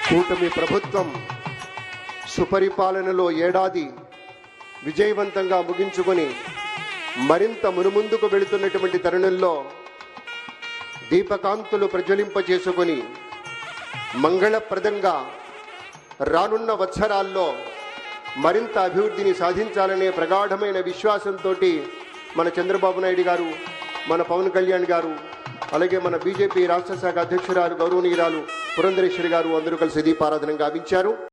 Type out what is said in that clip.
కూటమి ప్రభుత్వం సుపరిపాలనలో ఏడాది విజయవంతంగా ముగించుకొని మరింత మునుముందుకు వెళుతున్నటువంటి తరుణంలో దీపకాంతులు ప్రజ్వలింపచేసుకొని మంగళప్రదంగా రానున్న వత్సరాల్లో మరింత అభివృద్ధిని సాధించాలనే ప్రగాఢమైన విశ్వాసంతో మన చంద్రబాబు నాయుడు గారు, మన పవన్ కళ్యాణ్ గారు, అలాగే మన బీజేపీ రాష్ట్ర శాఖ అధ్యక్షురాలు గౌరవనీయురాలు పురంధరేశ్వరి గారు అందరూ కలిసి దీపారాధన గావించారు.